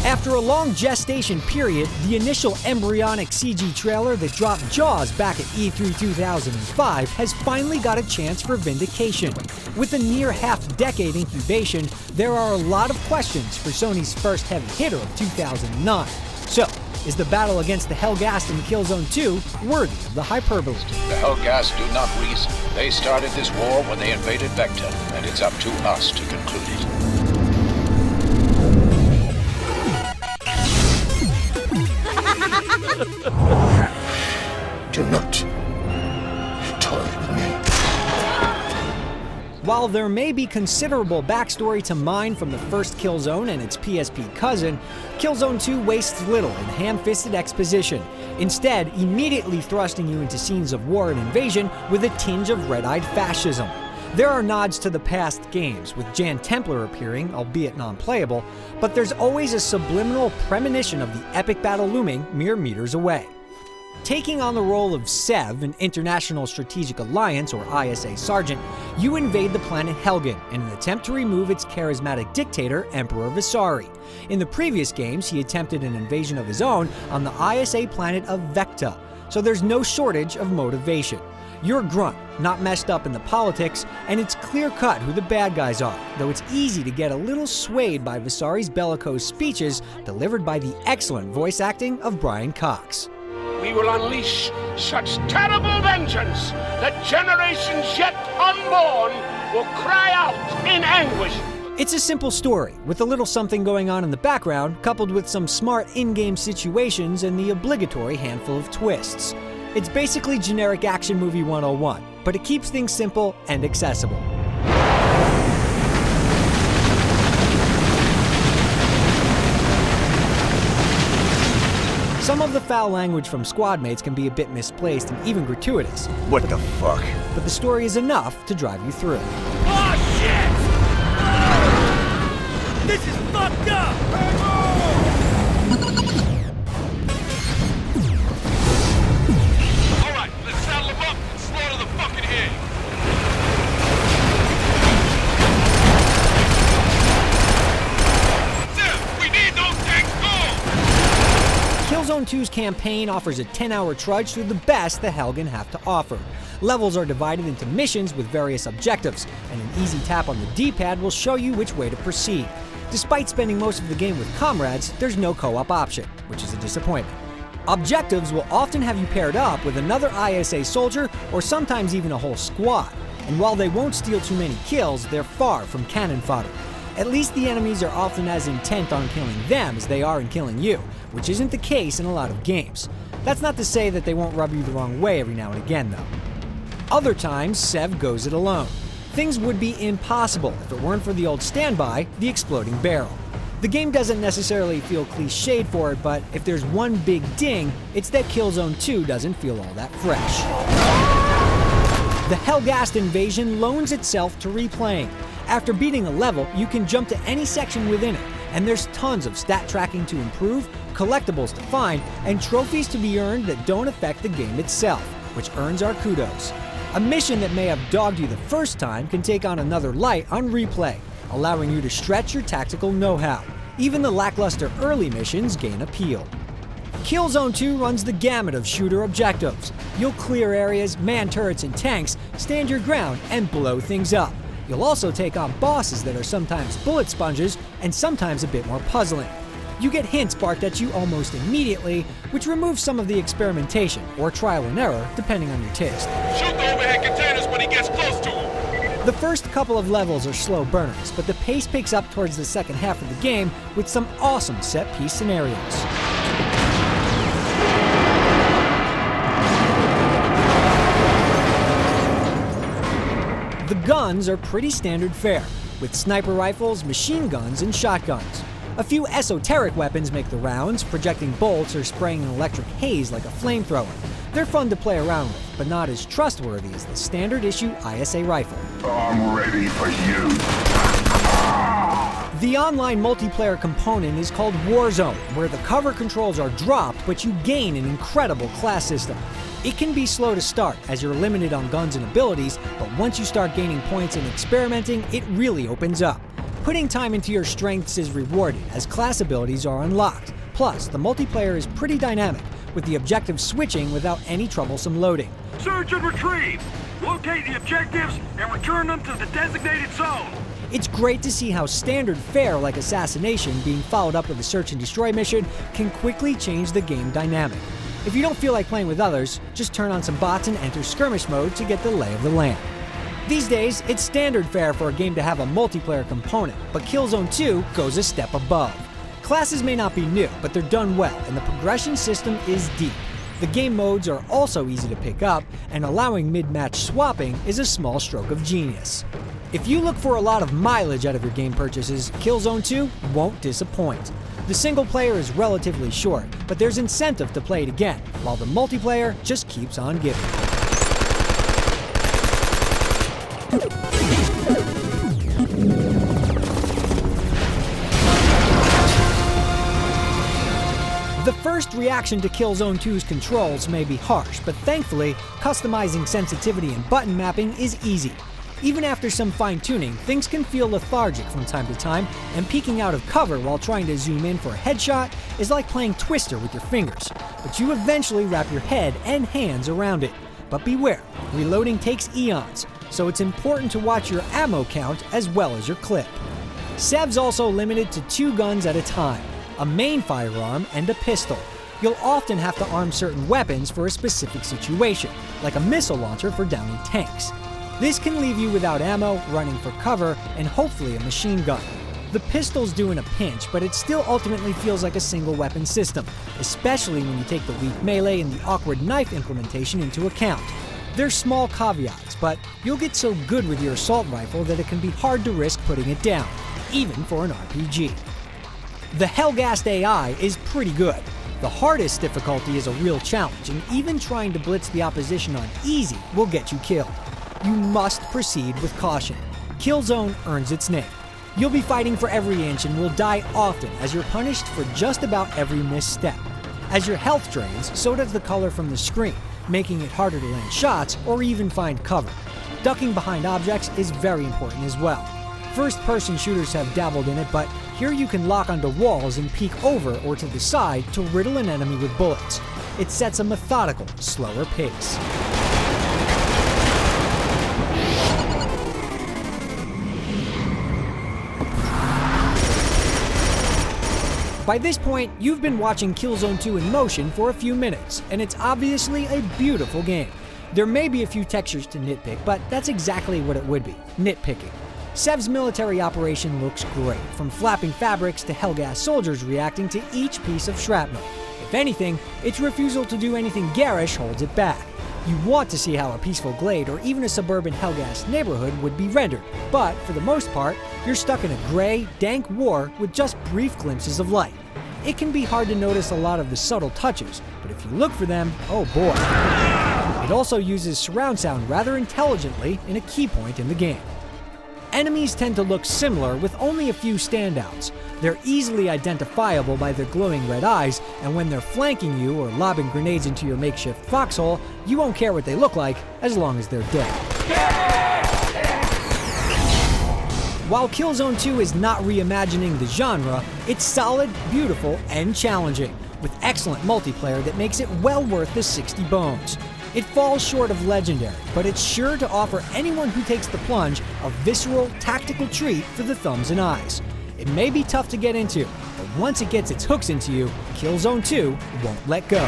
After a long gestation period, the initial embryonic CG trailer that dropped Jaws back at E3 2005 has finally got a chance for vindication. With a near half-decade incubation, there are a lot of questions for Sony's first heavy hitter of 2009. So, is the battle against the Helghast in Killzone 2 worthy of the hyperbole? The Helghast do not reason. They started this war when they invaded Vector, and it's up to us to conclude it. Do not toy with me. While there may be considerable backstory to mine from the first Killzone and its PSP cousin, Killzone 2 wastes little in ham-fisted exposition, instead immediately thrusting you into scenes of war and invasion with a tinge of red-eyed fascism. There are nods to the past games, with Jan Templar appearing, albeit non-playable, but there's always a subliminal premonition of the epic battle looming mere meters away. Taking on the role of Sev, an International Strategic Alliance or ISA sergeant, you invade the planet Helgen in an attempt to remove its charismatic dictator, Emperor Visari. In the previous games, he attempted an invasion of his own on the ISA planet of Vecta, so there's no shortage of motivation. You're a grunt, not messed up in the politics, and it's clear-cut who the bad guys are, though it's easy to get a little swayed by Visari's bellicose speeches delivered by the excellent voice acting of Brian Cox. We will unleash such terrible vengeance that generations yet unborn will cry out in anguish. It's a simple story, with a little something going on in the background, coupled with some smart in-game situations and the obligatory handful of twists. It's basically generic action movie 101, but it keeps things simple and accessible. Some of the foul language from squad mates can be a bit misplaced and even gratuitous. What the fuck? But the story is enough to drive you through. Oh shit! This is fucked up! Alright, let's saddle him up and slaughter the fucking head. Sim, we need those tanks gone! Killzone 2's campaign offers a 10-hour trudge through the best the Helgen have to offer. Levels are divided into missions with various objectives, and an easy tap on the D-pad will show you which way to proceed. Despite spending most of the game with comrades, there's no co-op option, which is a disappointment. Objectives will often have you paired up with another ISA soldier or sometimes even a whole squad, and while they won't steal too many kills, they're far from cannon fodder. At least the enemies are often as intent on killing them as they are in killing you, which isn't the case in a lot of games. That's not to say that they won't rub you the wrong way every now and again, though. Other times, Sev goes it alone. Things would be impossible if it weren't for the old standby, the exploding barrel. The game doesn't necessarily feel cliched for it, but if there's one big ding, it's that Killzone 2 doesn't feel all that fresh. The Helghast invasion loans itself to replaying. After beating a level, you can jump to any section within it, and there's tons of stat tracking to improve, collectibles to find, and trophies to be earned that don't affect the game itself, which earns our kudos. A mission that may have dogged you the first time can take on another light on replay, allowing you to stretch your tactical know-how. Even the lackluster early missions gain appeal. Killzone 2 runs the gamut of shooter objectives. You'll clear areas, man turrets and tanks, stand your ground, and blow things up. You'll also take on bosses that are sometimes bullet sponges and sometimes a bit more puzzling. You get hints barked at you almost immediately, which removes some of the experimentation, or trial and error, depending on your taste. Shoot the overhead containers when he gets close to them. The first couple of levels are slow burners, but the pace picks up towards the second half of the game with some awesome set-piece scenarios. The guns are pretty standard fare, with sniper rifles, machine guns, and shotguns. A few esoteric weapons make the rounds, projecting bolts or spraying an electric haze like a flamethrower. They're fun to play around with, but not as trustworthy as the standard issue ISA rifle. I'm ready for you. The online multiplayer component is called Warzone, where the cover controls are dropped, but you gain an incredible class system. It can be slow to start, as you're limited on guns and abilities, but once you start gaining points and experimenting, it really opens up. Putting time into your strengths is rewarded as class abilities are unlocked. Plus, the multiplayer is pretty dynamic, with the objectives switching without any troublesome loading. Search and retrieve! Locate the objectives and return them to the designated zone! It's great to see how standard fare like assassination being followed up with a search and destroy mission can quickly change the game dynamic. If you don't feel like playing with others, just turn on some bots and enter skirmish mode to get the lay of the land. These days, it's standard fare for a game to have a multiplayer component, but Killzone 2 goes a step above. Classes may not be new, but they're done well, and the progression system is deep. The game modes are also easy to pick up, and allowing mid-match swapping is a small stroke of genius. If you look for a lot of mileage out of your game purchases, Killzone 2 won't disappoint. The single player is relatively short, but there's incentive to play it again, while the multiplayer just keeps on giving. The first reaction to Killzone 2's controls may be harsh, but thankfully, customizing sensitivity and button mapping is easy. Even after some fine-tuning, things can feel lethargic from time to time, and peeking out of cover while trying to zoom in for a headshot is like playing Twister with your fingers, but you eventually wrap your head and hands around it. But beware, reloading takes eons, so it's important to watch your ammo count as well as your clip. Sev's also limited to 2 guns at a time, a main firearm and a pistol. You'll often have to arm certain weapons for a specific situation, like a missile launcher for downing tanks. This can leave you without ammo, running for cover, and hopefully a machine gun. The pistol's due in a pinch, but it still ultimately feels like a single weapon system, especially when you take the weak melee and the awkward knife implementation into account. There's small caveats, but you'll get so good with your assault rifle that it can be hard to risk putting it down, even for an RPG. The Hellgast AI is pretty good. The hardest difficulty is a real challenge, and even trying to blitz the opposition on easy will get you killed. You must proceed with caution. Killzone earns its name. You'll be fighting for every inch and will die often as you're punished for just about every misstep. As your health drains, so does the color from the screen, making it harder to land shots or even find cover. Ducking behind objects is very important as well. First-person shooters have dabbled in it, but here you can lock onto walls and peek over or to the side to riddle an enemy with bullets. It sets a methodical, slower pace. By this point, you've been watching Killzone 2 in motion for a few minutes, and it's obviously a beautiful game. There may be a few textures to nitpick, but that's exactly what it would be, nitpicking. Sev's military operation looks great, from flapping fabrics to Hellgas soldiers reacting to each piece of shrapnel. If anything, its refusal to do anything garish holds it back. You want to see how a peaceful glade or even a suburban Hellgas neighborhood would be rendered, but for the most part, you're stuck in a gray, dank war with just brief glimpses of light. It can be hard to notice a lot of the subtle touches, but if you look for them, oh boy. It also uses surround sound rather intelligently in a key point in the game. Enemies tend to look similar with only a few standouts. They're easily identifiable by their glowing red eyes, and when they're flanking you or lobbing grenades into your makeshift foxhole, you won't care what they look like as long as they're dead. While Killzone 2 is not reimagining the genre, it's solid, beautiful, and challenging, with excellent multiplayer that makes it well worth the 60 bones. It falls short of legendary, but it's sure to offer anyone who takes the plunge a visceral, tactical treat for the thumbs and eyes. It may be tough to get into, but once it gets its hooks into you, Killzone 2 won't let go.